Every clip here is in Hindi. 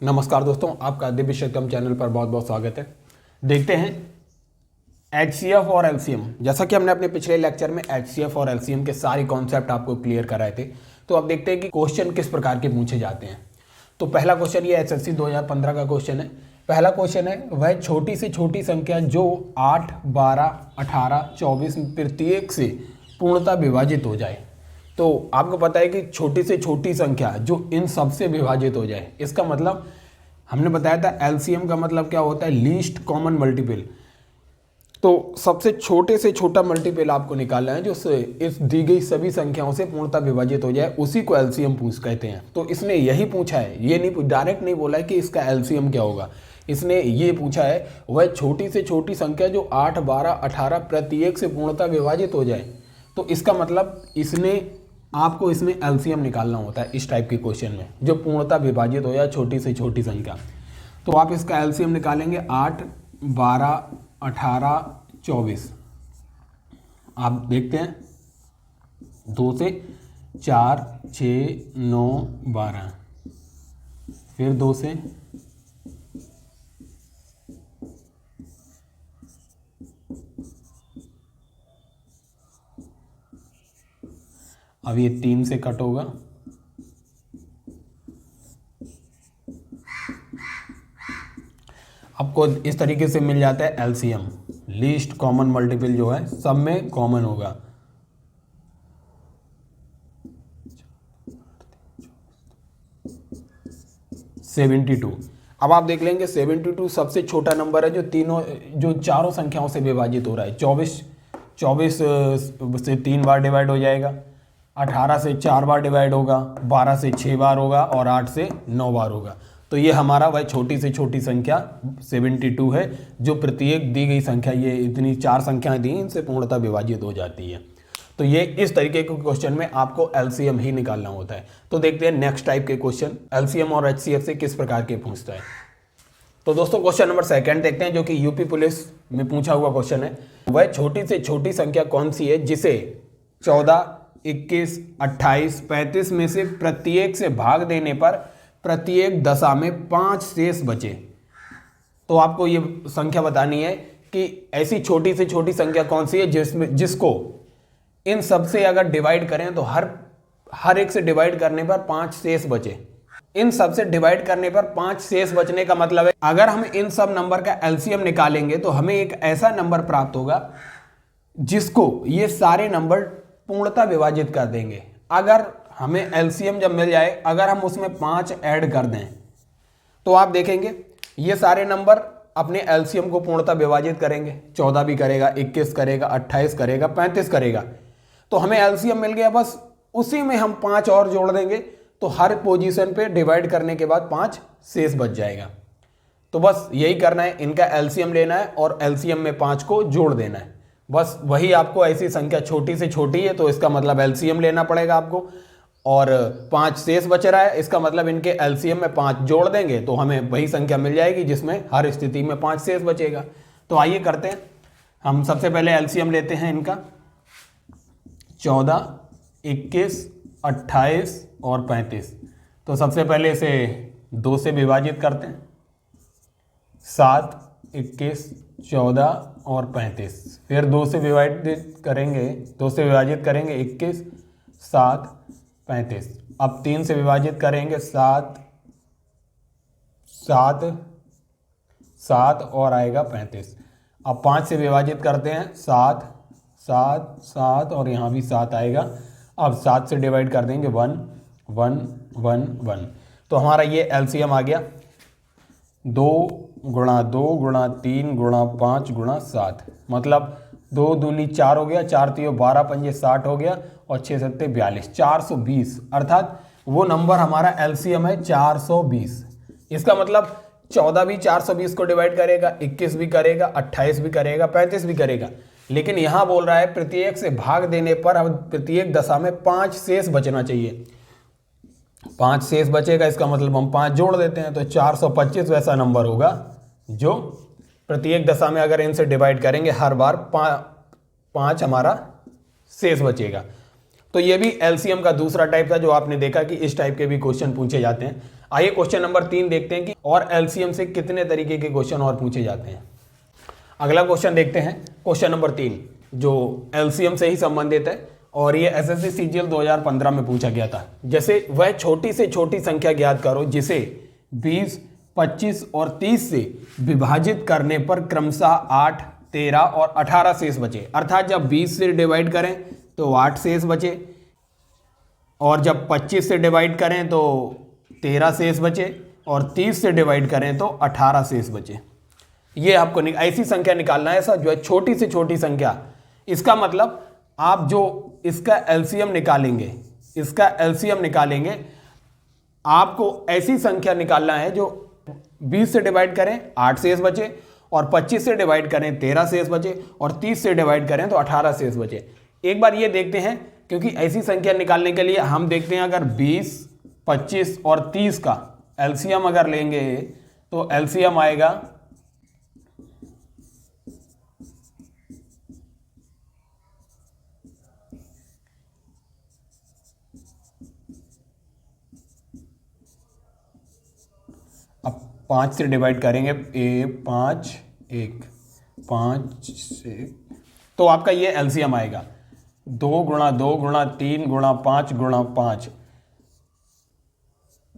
नमस्कार दोस्तों, आपका दिव्य शतम चैनल पर बहुत बहुत स्वागत है। देखते हैं एचसीएफ और एलसीएम। जैसा कि हमने अपने पिछले लेक्चर में एचसीएफ और एलसीएम के सारे कॉन्सेप्ट आपको क्लियर कराए थे, तो अब देखते हैं कि क्वेश्चन किस प्रकार के पूछे जाते हैं। तो पहला क्वेश्चन ये एसएससी 2015 का क्वेश्चन है। पहला क्वेश्चन है, वह छोटी से छोटी संख्या जो 8, 12, 18, 24 प्रत्येक से पूर्णतः विभाजित हो जाए। तो आपको पता है कि छोटी से छोटी संख्या जो इन सब से विभाजित हो जाए, इसका मतलब हमने बताया था एलसीएम का मतलब क्या होता है, लीस्ट कॉमन मल्टीपल। तो सबसे छोटे से छोटा मल्टीपल आपको निकालना है जो इस दी गई सभी संख्याओं से पूर्णतः विभाजित हो जाए, उसी को एलसीएम कहते हैं। तो इसने यही पूछा है, ये नहीं डायरेक्ट नहीं बोला है कि इसका एलसीएम क्या होगा। इसने ये पूछा है वह छोटी से छोटी संख्या जो 8, 12, 18 प्रत्येक से पूर्णतः विभाजित हो जाए। तो इसका मतलब इसने आपको इसमें एलसीएम निकालना होता है इस टाइप के क्वेश्चन में, जो पूर्णतः विभाजित हो जाए छोटी से छोटी संख्या। तो आप इसका एलसीएम निकालेंगे 8, 12, 18, 24। आप देखते हैं 2 से 4, 6, 9, 12, फिर 2 से 3 से कट होगा, आपको इस तरीके से मिल जाता है एलसीएम। लीस्ट कॉमन मल्टीपल जो है सब में कॉमन होगा। $72। अब आप देख लेंगे 72 सबसे छोटा नंबर है जो चारों संख्याओं से विभाजित हो रहा है। 24 से 3 बार डिवाइड हो जाएगा, 18 से 4 बार डिवाइड होगा, 12 से 6 बार होगा और 8 से 9 बार होगा। तो ये हमारा वह छोटी से छोटी संख्या 72 है, जो प्रत्येक दी गई संख्या, ये इतनी 4 संख्याएं दी, इनसे पूर्णतः विभाजित हो जाती है। तो ये इस तरीके के क्वेश्चन में आपको एलसीएम ही निकालना होता है। तो देखते हैं नेक्स्ट टाइप के क्वेश्चन एलसीएम और एचसीएफ से किस प्रकार के पूछता है। तो दोस्तों क्वेश्चन नंबर 2 देखते हैं, जो कि यूपी पुलिस में पूछा हुआ क्वेश्चन है। वह छोटी से छोटी संख्या कौन सी है जिसे 14, 21, 28, 35 में से प्रत्येक से भाग देने पर प्रत्येक दशा में 5 शेष बचे। तो आपको ये संख्या बतानी है कि ऐसी छोटी से छोटी संख्या कौन सी है जिसको इन सब से अगर डिवाइड करें तो हर एक से डिवाइड करने पर 5 शेष बचे। इन सब से डिवाइड करने पर 5 शेष बचने का मतलब है अगर हम इन सब नंबर का एलसीएम निकालेंगे तो हमें एक ऐसा नंबर प्राप्त होगा जिसको ये सारे नंबर पूर्णतः विभाजित कर देंगे। अगर हमें एलसीएम जब मिल जाए, अगर हम उसमें 5 ऐड कर दें तो आप देखेंगे ये सारे नंबर अपने एलसीएम को पूर्णतः विभाजित करेंगे। 14 भी करेगा, 21 करेगा, 28 करेगा, 35 करेगा। तो हमें एलसीएम मिल गया, बस उसी में हम 5 और जोड़ देंगे तो हर पोजीशन पे डिवाइड करने के बाद 5 शेष बच जाएगा। तो बस यही करना है, इनका एलसीएम लेना है और एलसीएम में 5 को जोड़ देना है। बस वही आपको ऐसी संख्या छोटी से छोटी है तो इसका मतलब एलसीएम लेना पड़ेगा आपको, और 5 शेष बच रहा है, इसका मतलब इनके एलसीएम में 5 जोड़ देंगे तो हमें वही संख्या मिल जाएगी जिसमें हर स्थिति में 5 शेष बचेगा। तो आइए करते हैं, हम सबसे पहले एलसीएम लेते हैं इनका 14, 21, 28 और 35। तो सबसे पहले इसे 2 से विभाजित करते हैं, 7, 21, 14 और 35। फिर 2 से विभाजित करेंगे, 2 से विभाजित करेंगे 21, 7, 35। अब 3 से विभाजित करेंगे 7, 7, 7 और आएगा 35। अब 5 से विभाजित करते हैं 7, 7, 7 और यहाँ भी 7 आएगा। अब 7 से डिवाइड कर देंगे 1, 1, 1, 1। तो हमारा ये एलसीएम आ गया 2 गुणा 2 गुणा 3 गुणा 5 गुणा 7। मतलब 2 दूनी 4 हो गया, 4 3 12, 5 60 हो गया और 6 7 42, 420। अर्थात वो नंबर हमारा एलसीएम है 420। इसका मतलब 14 भी 420 को डिवाइड करेगा, 21 भी करेगा, 28 भी करेगा, 35 भी करेगा। लेकिन यहां बोल रहा है प्रत्येक से भाग देने पर अब प्रत्येक दशा में 5 शेष बचना चाहिए। 5 शेष बचेगा, इसका मतलब हम 5 जोड़ देते हैं तो 425 वैसा नंबर होगा जो प्रत्येक दशा में अगर इनसे डिवाइड करेंगे हर बार 5 हमारा शेष बचेगा। तो ये भी एलसीएम का दूसरा टाइप था जो आपने देखा कि इस टाइप के भी क्वेश्चन पूछे जाते हैं। आइए क्वेश्चन नंबर 3 देखते हैं कि और एलसीएम से कितने तरीके के क्वेश्चन और पूछे जाते हैं। अगला क्वेश्चन देखते हैं, क्वेश्चन नंबर 3 जो एलसीएम से ही संबंधित है और ये एसएससी सीजीएल 2015 में पूछा गया था। जैसे वह छोटी से छोटी संख्या ज्ञात करो जिसे 20, 25 और 30 से विभाजित करने पर क्रमशः 8, 13 और 18 शेष बचे। अर्थात जब 20 से डिवाइड करें तो 8 शेष बचे और जब 25 से डिवाइड करें तो 13 शेष बचे और 30 से डिवाइड करें तो 18 शेष बचे। ये आपको ऐसी संख्या निकालना है, ऐसा जो है छोटी से छोटी संख्या। इसका मतलब आप जो इसका एलसीएम निकालेंगे, आपको ऐसी संख्या निकालना है जो 20 से डिवाइड करें 8 शेष बचे और 25 से डिवाइड करें 13 शेष बचे और 30 से डिवाइड करें तो 18 शेष बचे। एक बार ये देखते हैं, क्योंकि ऐसी संख्या निकालने के लिए हम देखते हैं अगर 20, 25 और 30 का एलसीएम अगर लेंगे तो एलसीएम आएगा 5 से डिवाइड करेंगे 5 से तो आपका ये एलसीएम आएगा 2 गुणा 2 गुणा 3 गुणा 5 गुणा 5,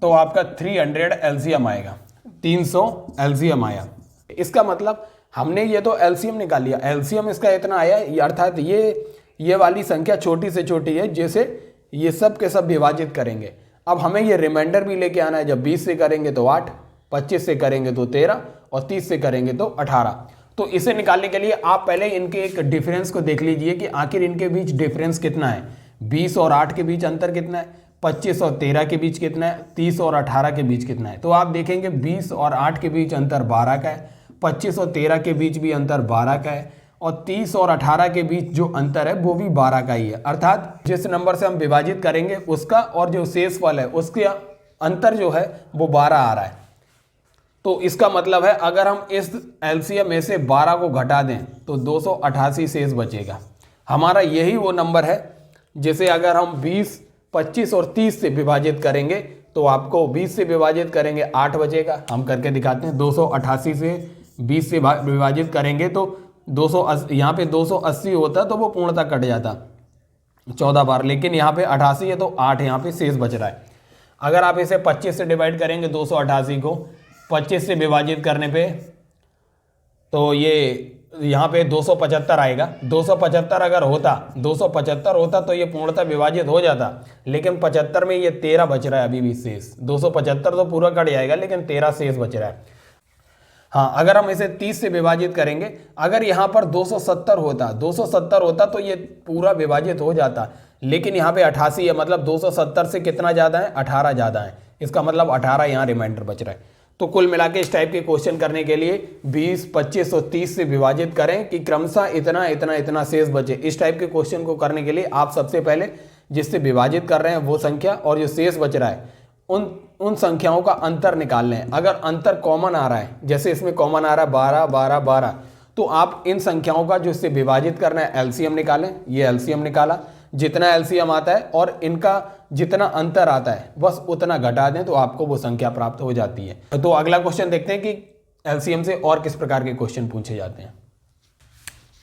तो आपका 300 एलसीएम आएगा, 300 एलसीएम आया। इसका मतलब हमने ये तो एलसीएम निकाल लिया, एलसीएम इसका इतना आया, अर्थात ये वाली संख्या छोटी से छोटी है जैसे ये सब के सब विभाजित करेंगे। अब हमें ये रिमाइंडर भी लेके आना है, जब 20 से करेंगे तो 8, 25 से करेंगे तो 13 और 30 से करेंगे तो 18। तो इसे निकालने के लिए आप पहले इनके एक डिफरेंस को देख लीजिए कि आखिर इनके बीच डिफरेंस कितना है। 20 और 8 के बीच अंतर कितना है, 25 और 13 के बीच कितना है, 30 और 18 के बीच कितना है। तो आप देखेंगे 20 और 8 के बीच अंतर 12 का है, 25 और 13 के बीच भी अंतर 12 का है और 30 और 18 के बीच जो अंतर है वो भी 12 का ही है। अर्थात जिस नंबर से हम विभाजित करेंगे उसका और जो शेष फल है उसके अंतर जो है वो 12 आ रहा है। तो इसका मतलब है अगर हम इस एलसीएम में से 12 को घटा दें तो 288 शेष बचेगा। हमारा यही वो नंबर है जिसे अगर हम 20, 25 और 30 से विभाजित करेंगे तो आपको 20 से विभाजित करेंगे 8 बचेगा। हम करके दिखाते हैं, 288 से 20 से विभाजित करेंगे तो 280, यहाँ पे 280 होता तो वो पूर्णतः कट जाता 14 बार, लेकिन यहाँ पे 88 है तो 8 यहाँ पे शेष बच रहा है। अगर आप इसे 25 से डिवाइड करेंगे 288 को 25 से विभाजित करने पे तो ये यहाँ पे 275 आएगा। 275 अगर होता 275 होता तो ये पूर्णतः विभाजित हो जाता, लेकिन 75 में ये 13 बच रहा है अभी भी शेष। 275 तो पूरा कट जाएगा लेकिन 13 शेष बच रहा है। हाँ, अगर हम इसे 30 से विभाजित करेंगे, अगर यहाँ पर 270 होता तो ये पूरा विभाजित हो जाता, लेकिन यहाँ पे 88 है, मतलब 270 से कितना ज़्यादा है, 18 ज़्यादा है। इसका मतलब 18 यहाँ रिमाइंडर बच रहा है। तो कुल मिला के इस टाइप के क्वेश्चन करने के लिए 20, 25 और 30 से विभाजित करें कि क्रमशः इतना इतना इतना शेष बचे। इस टाइप के क्वेश्चन को करने के लिए आप सबसे पहले जिससे विभाजित कर रहे हैं वो संख्या और जो शेष बच रहा है उन संख्याओं का अंतर निकाल लें। अगर अंतर कॉमन आ रहा है, जैसे इसमें कॉमन आ रहा है 12, 12, 12, तो आप इन संख्याओं का जो इससे विभाजित करना है एलसीएम निकालें। ये एलसीएम निकाला, जितना एलसीएम आता है और इनका जितना अंतर आता है बस उतना घटा दें तो आपको वो संख्या प्राप्त हो जाती है। तो अगला क्वेश्चन देखते हैं कि एलसीएम से और किस प्रकार के क्वेश्चन पूछे जाते हैं।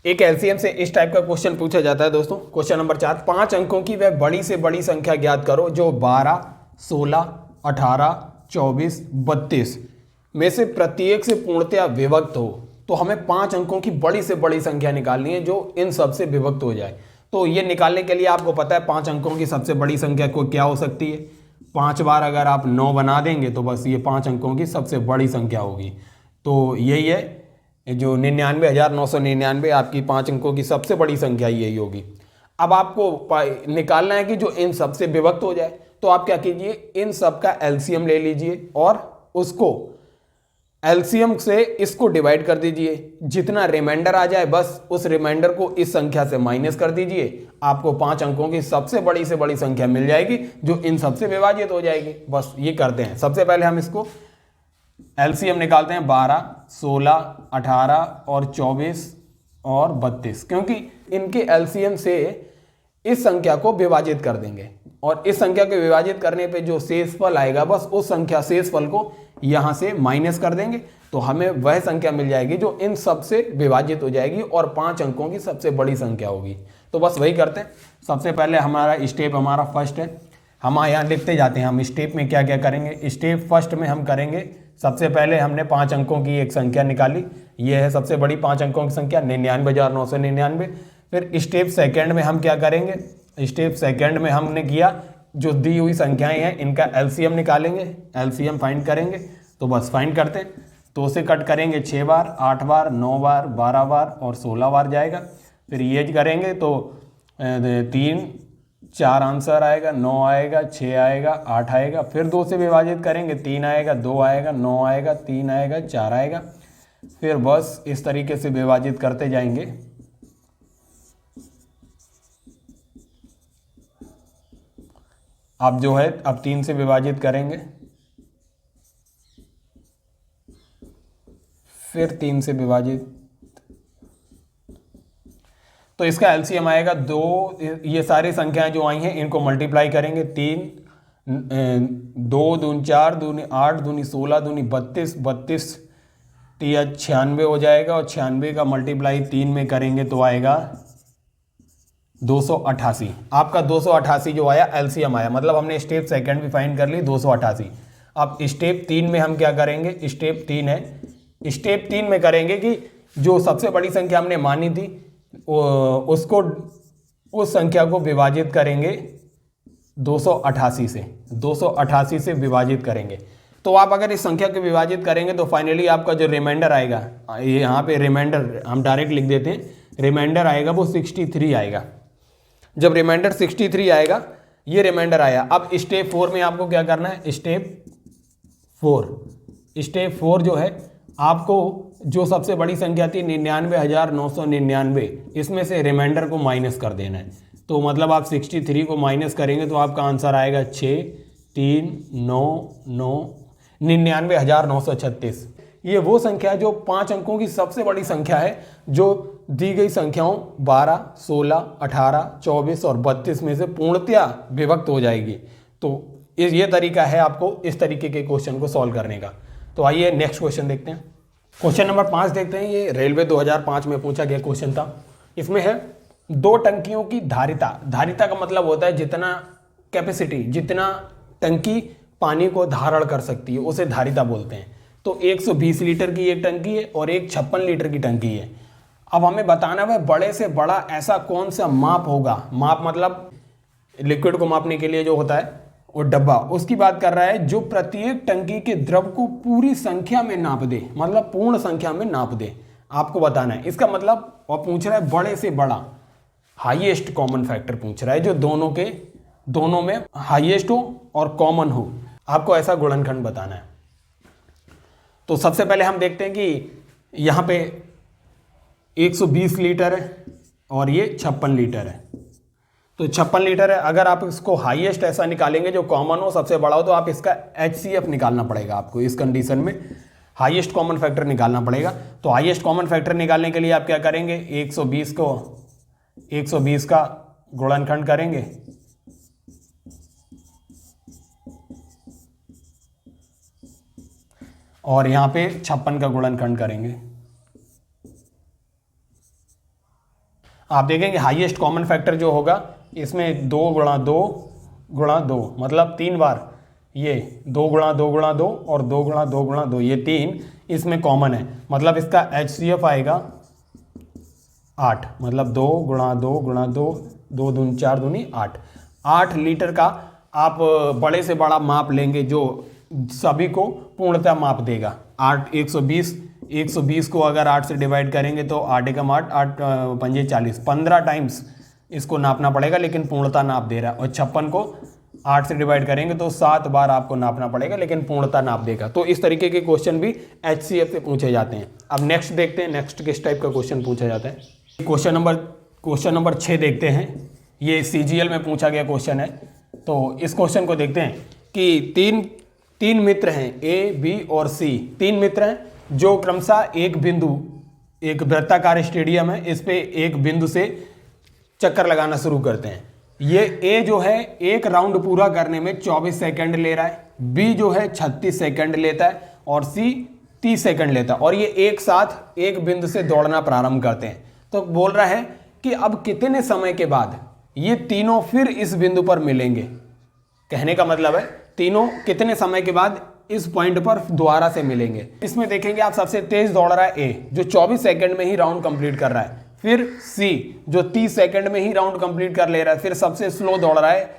एक एलसीएम से इस टाइप का क्वेश्चन पूछा जाता है दोस्तों। क्वेश्चन नंबर 4, 5 अंकों की वह बड़ी से बड़ी संख्या ज्ञात करो जो 12, 16, 18, 24, 32 में से प्रत्येक से पूर्णतया विभक्त हो। तो हमें 5 अंकों की बड़ी से बड़ी संख्या निकालनी है जो इन सब से विभक्त हो जाए। तो ये निकालने के लिए आपको पता है 5 अंकों की सबसे बड़ी संख्या को क्या हो सकती है। 5 बार अगर आप 9 बना देंगे तो बस ये 5 अंकों की सबसे बड़ी संख्या होगी। तो यही है जो 99,999 आपकी 5 अंकों की सबसे बड़ी संख्या यही होगी। अब आपको निकालना है कि जो इन सब से विभक्त हो जाए। तो आप क्या कीजिए, इन सब का एलसीएम ले लीजिए और उसको एलसीएम से इसको डिवाइड कर दीजिए। जितना रिमाइंडर आ जाए बस उस रिमाइंडर को इस संख्या से माइनस कर दीजिए। आपको 5 अंकों की सबसे बड़ी से बड़ी संख्या मिल जाएगी जो इन सब से विभाजित हो जाएगी। बस ये करते हैं। सबसे पहले हम इसको एलसीएम निकालते हैं 12, 16, 18 और 24 और 32, क्योंकि इनके एलसीएम से इस संख्या को विभाजित कर देंगे। और इस संख्या को विभाजित करने पे जो शेषफल आएगा बस उस संख्या शेषफल को यहाँ से माइनस कर देंगे तो हमें वह संख्या मिल जाएगी जो इन सब से विभाजित हो जाएगी और 5 अंकों की सबसे बड़ी संख्या होगी। तो बस वही करते हैं। सबसे पहले हमारा स्टेप हमारा फर्स्ट है, हम यहाँ लिखते जाते हैं हम स्टेप में क्या क्या करेंगे। स्टेप फर्स्ट में हम करेंगे, सबसे पहले हमने 5 अंकों की एक संख्या निकाली, ये है सबसे बड़ी 5 अंकों की संख्या 99,999। फिर स्टेप सेकंड में हम क्या करेंगे, स्टेप सेकंड में हमने किया जो दी हुई संख्याएं हैं इनका एलसीएम निकालेंगे, एलसीएम फाइंड करेंगे। तो बस फाइंड करते हैं, 2 से कट करेंगे 6 बार, 8 बार, 9 बार, 12 बार और 16 बार जाएगा। फिर ये करेंगे तो 3 4 आंसर आएगा, 9 आएगा, 6 आएगा, 8 आएगा। फिर 2 से विभाजित करेंगे 3 आएगा, 2 आएगा, 9 आएगा, 3 आएगा, 4 आएगा। फिर बस इस तरीके से विभाजित करते जाएंगे। अब जो है अब 3 से विभाजित करेंगे, फिर 3 से विभाजित, तो इसका एलसीएम आएगा 2। ये सारी संख्याएं जो आई हैं इनको मल्टीप्लाई करेंगे, 3 2 दूनी 4 दूनी 8 दूनी 16 दूनी 32, 32 या 96 हो जाएगा और 96 का मल्टीप्लाई 3 में करेंगे तो आएगा 288। आपका 288 जो आया एलसीएम आया, मतलब हमने स्टेप सेकंड भी फाइंड कर ली 288। अब स्टेप 3 में हम क्या करेंगे, स्टेप 3 है, स्टेप 3 में करेंगे कि जो सबसे बड़ी संख्या हमने मानी थी उसको उस संख्या को विभाजित करेंगे 288 से, 288 से विभाजित करेंगे। तो आप अगर इस संख्या को विभाजित करेंगे तो फाइनली आपका जो रिमाइंडर आएगा, ये यहाँ पे रिमाइंडर हम डायरेक्ट लिख देते हैं, रिमाइंडर आएगा वो 63 आएगा। जब रिमाइंडर 63 आएगा, ये रिमाइंडर आया। अब स्टेप 4 में आपको क्या करना है, स्टेप 4 जो है आपको जो सबसे बड़ी संख्या थी 99,999, इसमें से रिमाइंडर को माइनस कर देना है। तो मतलब आप 63 को माइनस करेंगे तो आपका आंसर आएगा 6 3 9 9 99,936। ये वो संख्या है जो 5 अंकों की सबसे बड़ी संख्या है, जो दी गई संख्याओं 12, 16, 18, 24 और 32 में से पूर्णतया विभक्त हो जाएगी। तो ये तरीका है आपको इस तरीके के क्वेश्चन को सॉल्व करने का। तो आइए नेक्स्ट क्वेश्चन देखते हैं। क्वेश्चन नंबर 5 देखते हैं। ये रेलवे 2005 में पूछा गया क्वेश्चन था। इसमें है 2 टंकियों की धारिता। धारिता का मतलब होता है जितना कैपेसिटी, जितना टंकी पानी को धारण कर सकती है उसे धारिता बोलते हैं। तो 120 लीटर की एक टंकी है और एक 56 लीटर की टंकी है। अब हमें बताना है बड़े से बड़ा ऐसा कौन सा माप होगा, माप मतलब लिक्विड को मापने के लिए जो होता है वो डब्बा, उसकी बात कर रहा है, जो प्रत्येक टंकी के द्रव को पूरी संख्या में नाप दे, मतलब पूर्ण संख्या में नाप दे। आपको बताना है इसका मतलब। और पूछ रहा है बड़े से बड़ा, हाईएस्ट कॉमन फैक्टर पूछ रहा है, जो दोनों में हाईएस्ट हो और कॉमन हो। आपको ऐसा गुणनखंड बताना है। तो सबसे पहले हम देखते हैं कि यहाँ पे 120 लीटर है और ये 56 लीटर है। तो 56 लीटर है, अगर आप इसको हाईएस्ट ऐसा निकालेंगे जो कॉमन हो, सबसे बड़ा हो, तो आप इसका HCF निकालना पड़ेगा आपको। इस कंडीशन में हाईएस्ट कॉमन फैक्टर निकालना पड़ेगा। तो हाईएस्ट कॉमन फैक्टर निकालने के लिए आप क्या करेंगे, 120 का गुणनखंड करेंगे और यहाँ पे 56 का गुणनखंड करेंगे। आप देखेंगे हाईएस्ट कॉमन फैक्टर जो होगा इसमें 2 गुणा 2 मतलब 3 बार, ये 2 गुणा 2 गुणा 2 और 2 गुणा 2 गुणा 2, ये 3 इसमें कॉमन है। मतलब इसका HCF आएगा 8, मतलब 2 गुणा 2 गुणा 2, 2 दूनी 4 दूनी 8। 8 लीटर का आप बड़े से बड़ा माप लेंगे जो सभी को पूर्णतः माप देगा। 120 को अगर 8 से डिवाइड करेंगे तो 8 एकम 8, 8 पंजे 40, 15 टाइम्स इसको नापना पड़ेगा, लेकिन पूर्णता नाप दे रहा है। और 56 को 8 से डिवाइड करेंगे तो 7 बार आपको नापना पड़ेगा, लेकिन पूर्णता नाप देगा। तो इस तरीके के क्वेश्चन भी HCF से पूछे जाते हैं। अब नेक्स्ट देखते हैं, नेक्स्ट किस टाइप का क्वेश्चन पूछा जाता है। क्वेश्चन नंबर 6 देखते हैं। ये CGL में पूछा गया क्वेश्चन है। तो इस क्वेश्चन को देखते हैं कि तीन मित्र हैं, A, B और C। 3 मित्र हैं जो क्रमशः एक वृत्ताकार स्टेडियम है, इस पे एक बिंदु से चक्कर लगाना शुरू करते हैं। ये ए जो है एक राउंड पूरा करने में 24 सेकंड ले रहा है, बी जो है 36 सेकंड लेता है और सी 30 सेकंड लेता है, और ये एक साथ एक बिंदु से दौड़ना प्रारंभ करते हैं। तो बोल रहा है कि अब कितने समय के बाद ये तीनों फिर इस बिंदु पर मिलेंगे। कहने का मतलब है तीनों कितने समय के बाद इस पॉइंट पर दोबारा से मिलेंगे। इसमें देखेंगे आप, सबसे तेज दौड़ रहा है ए जो 24 सेकंड में ही राउंड कंप्लीट कर रहा है, फिर सी जो 30 सेकंड में ही राउंड कंप्लीट कर ले रहा है, फिर सबसे स्लो दौड़ रहा है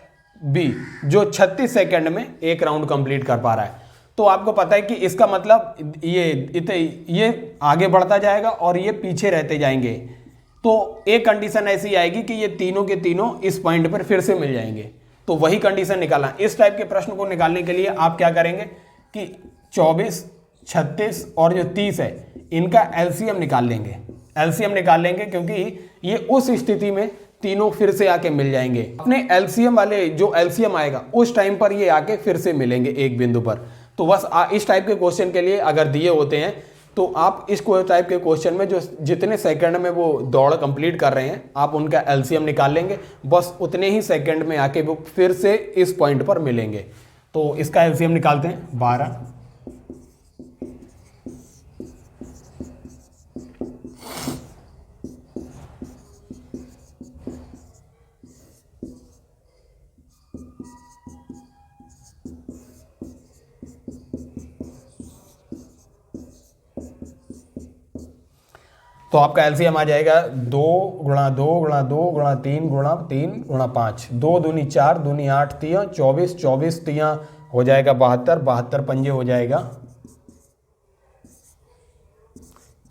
बी जो 36 सेकंड में एक राउंड कंप्लीट कर पा रहा है। तो आपको पता है कि इसका मतलब ये आगे बढ़ता जाएगा और ये पीछे रहते जाएंगे। तो एक कंडीशन ऐसी आएगी कि ये तीनों के तीनों इस पॉइंट पर फिर से मिल जाएंगे। तो वही कंडीशन निकालना। इस टाइप के प्रश्न को निकालने के लिए आप क्या करेंगे कि 24, 36 और जो 30 है इनका एलसीएम निकाल लेंगे। एलसीएम निकाल लेंगे क्योंकि ये उस स्थिति में तीनों फिर से आके मिल जाएंगे। अपने एलसीएम वाले जो एलसीएम आएगा उस टाइम पर ये आके फिर से मिलेंगे एक बिंदु पर। तो बस इस टाइप के क्वेश्चन के लिए अगर दिए होते हैं तो आप इस टाइप के क्वेश्चन में जो जितने सेकंड में वो दौड़ कंप्लीट कर रहे हैं आप उनका एलसीएम निकाल लेंगे, बस उतने ही सेकंड में आके वो फिर से इस पॉइंट पर मिलेंगे। तो इसका एलसीएम निकालते हैं 12। तो आपका एलसीएम आ जाएगा 2 गुणा 2 गुणा 2 गुणा 3 गुणा 3 गुणा 5, 2 दूनी 4 दूनी 8 तिया 24, 24 तिया हो जाएगा 72, 72 पंजे हो जाएगा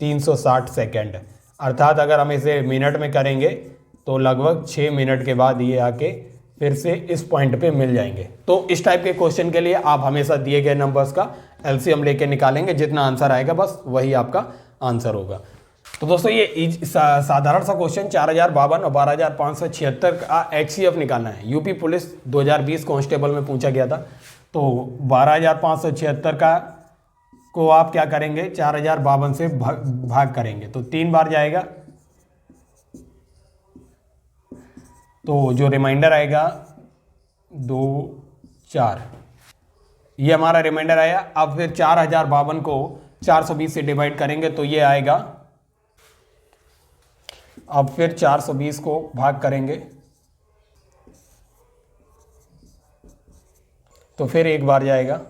360 सेकेंड। अर्थात अगर हम इसे मिनट में करेंगे तो लगभग 6 मिनट के बाद ये आके फिर से इस पॉइंट पे मिल जाएंगे। तो इस टाइप के क्वेश्चन के लिए आप हमेशा दिए गए नंबर्स का एलसीएम लेके निकालेंगे, जितना आंसर आएगा बस वही आपका आंसर होगा। तो दोस्तों ये साधारण सा क्वेश्चन 4052 और 12576 का एचसीएफ निकालना है। यूपी पुलिस 2020 कांस्टेबल में पूछा गया था। तो 12576 का को आप क्या करेंगे 4052 से भाग करेंगे तो 3 बार जाएगा, तो जो रिमाइंडर आएगा 2 4, ये हमारा रिमाइंडर आया। अब फिर 4052 को 420 से डिवाइड करेंगे तो ये आएगा। अब फिर 420 को भाग करेंगे तो फिर एक बार जाएगा,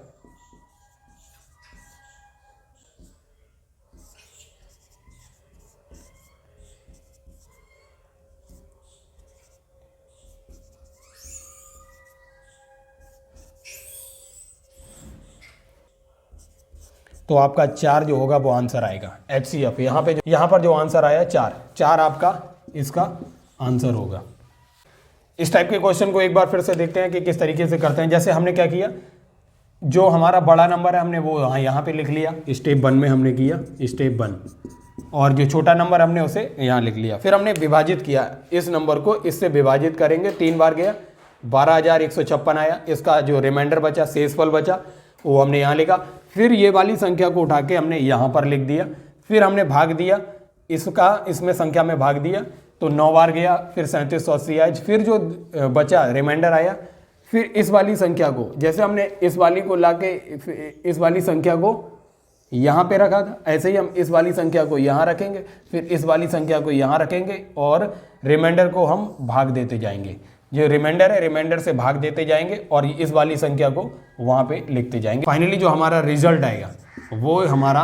तो आपका 4 जो होगा वो आंसर आएगा एचसीएफ। यहाँ पर जो आंसर आया 4 आपका इसका आंसर होगा। इस टाइप के क्वेश्चन को एक बार फिर से देखते हैं कि किस तरीके से करते हैं। जैसे हमने क्या किया, जो हमारा बड़ा नंबर है हमने वो यहाँ पे लिख लिया, स्टेप 1 में हमने किया स्टेप 1, और जो छोटा नंबर हमने उसे यहाँ लिख लिया। फिर हमने विभाजित किया, इस नंबर को इससे विभाजित करेंगे, 3 बार गया 12156 आया। इसका जो रिमाइंडर बचा, शेषफल बचा, वो हमने यहाँ लिखा। फिर ये वाली संख्या को उठा के हमने यहाँ पर लिख दिया। फिर हमने भाग दिया, इसका इसमें संख्या में भाग दिया तो 9 बार गया, फिर 3780 आया। फिर जो बचा रिमाइंडर आया, फिर इस वाली संख्या को, जैसे हमने इस वाली को लाके इस वाली संख्या को यहाँ पे रखा था, ऐसे ही हम इस वाली संख्या को यहाँ रखेंगे, फिर इस वाली संख्या को यहाँ रखेंगे और रिमाइंडर को हम भाग देते जाएंगे। जो रिमाइंडर है रिमाइंडर से भाग देते जाएंगे और इस वाली संख्या को वहाँ पे लिखते जाएंगे। फाइनली जो हमारा रिजल्ट आएगा वो हमारा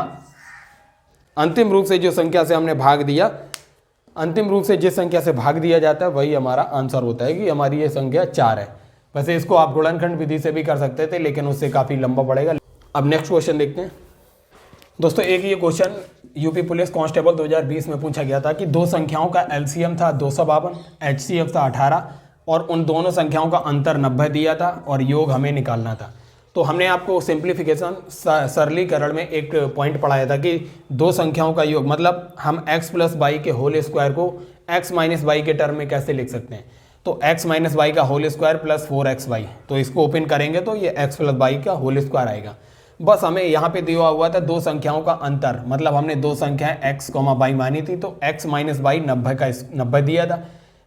अंतिम रूप से जो संख्या से हमने भाग दिया, अंतिम रूप से जिस संख्या से भाग दिया जाता है वही हमारा आंसर होता है कि हमारी ये संख्या 4 है। वैसे इसको आप गुणनखंड विधि से भी कर सकते थे, लेकिन उससे काफ़ी लंबा पड़ेगा। अब नेक्स्ट क्वेश्चन देखते हैं दोस्तों। एक ये क्वेश्चन यूपी पुलिस कांस्टेबल 2020 में पूछा गया था कि दो संख्याओं का एलसीएम था 252, एचसीएफ था 18 और उन दोनों संख्याओं का अंतर 90 दिया था और योग हमें निकालना था। तो हमने आपको सिंप्लीफिकेशन सरलीकरण में एक पॉइंट पढ़ाया था कि दो संख्याओं का योग, मतलब हम x प्लस वाई के होल स्क्वायर को x माइनस वाई के टर्म में कैसे लिख सकते हैं। तो x माइनस वाई का होल स्क्वायर प्लस 4xy, तो इसको ओपन करेंगे तो ये x प्लस वाई का होल स्क्वायर आएगा। बस हमें यहाँ पे दिया हुआ था दो संख्याओं का अंतर, मतलब हमने दो संख्याएं x, y मानी थी, तो x माइनस वाई 90 का 90 दिया था।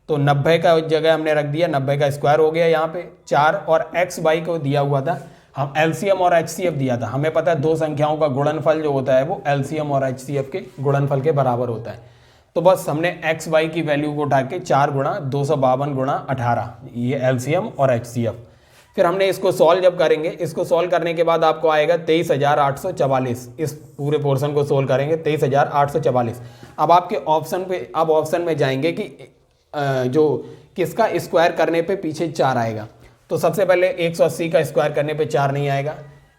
तो 90 का जगह हमने रख दिया, 90 का स्क्वायर हो गया यहाँ पे 4, और एक्स वाई को दिया हुआ था हम एलसीएम और एचसीएफ दिया था। हमें पता है दो संख्याओं का गुणनफल जो होता है वो एलसीएम और एचसीएफ के गुणनफल के बराबर होता है। तो बस हमने एक्स वाई की वैल्यू को उठा के 4 गुणा 252 गुणा 18, ये एलसीएम और एचसीएफ। फिर हमने इसको सॉल्व जब करेंगे, इसको सॉल्व करने के बाद आपको आएगा 23,844। इस पूरे पोर्शन को सॉल्व करेंगे 23,844। अब आपके ऑप्शन पे, अब ऑप्शन में जाएंगे कि जो किसका स्क्वायर करने पे पीछे 4 आएगा। तो सबसे पहले 180 का स्क्वायर करने पे 4 नहीं आएगा,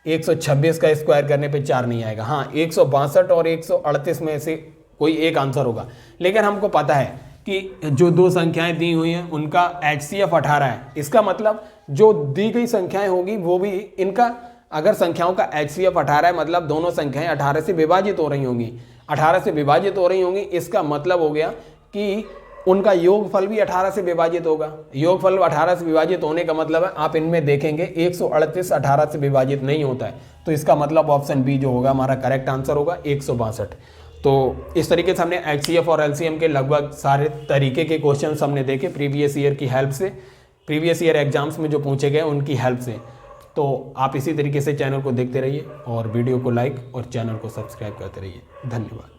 126 का स्क्वायर करने पे 4 नहीं आएगा। हाँ, 162 और 138 में से कोई एक आंसर होगा। लेकिन हमको पता है कि जो दो संख्याएं दी हुई हैं उनका HCF 18 है। इसका मतलब जो दी गई संख्याएं होगी वो भी इनका, अगर संख्याओं का HCF 18 है मतलब दोनों संख्याएं 18 से विभाजित हो रही होंगी, 18 से विभाजित हो रही होंगी। इसका मतलब हो गया कि उनका योगफल भी 18 से विभाजित होगा। योगफल 18 से विभाजित होने का मतलब है, आप इनमें देखेंगे 138 18 से विभाजित नहीं होता है। तो इसका मतलब ऑप्शन बी जो होगा हमारा करेक्ट आंसर होगा 162। तो इस तरीके से हमने HCF और LCM के लगभग सारे तरीके के क्वेश्चंस हमने देखे प्रीवियस ईयर की हेल्प से, प्रीवियस ईयर एग्जाम्स में जो पूछे गए उनकी हेल्प से। तो आप इसी तरीके से चैनल को देखते रहिए और वीडियो को लाइक और चैनल को सब्सक्राइब करते रहिए। धन्यवाद।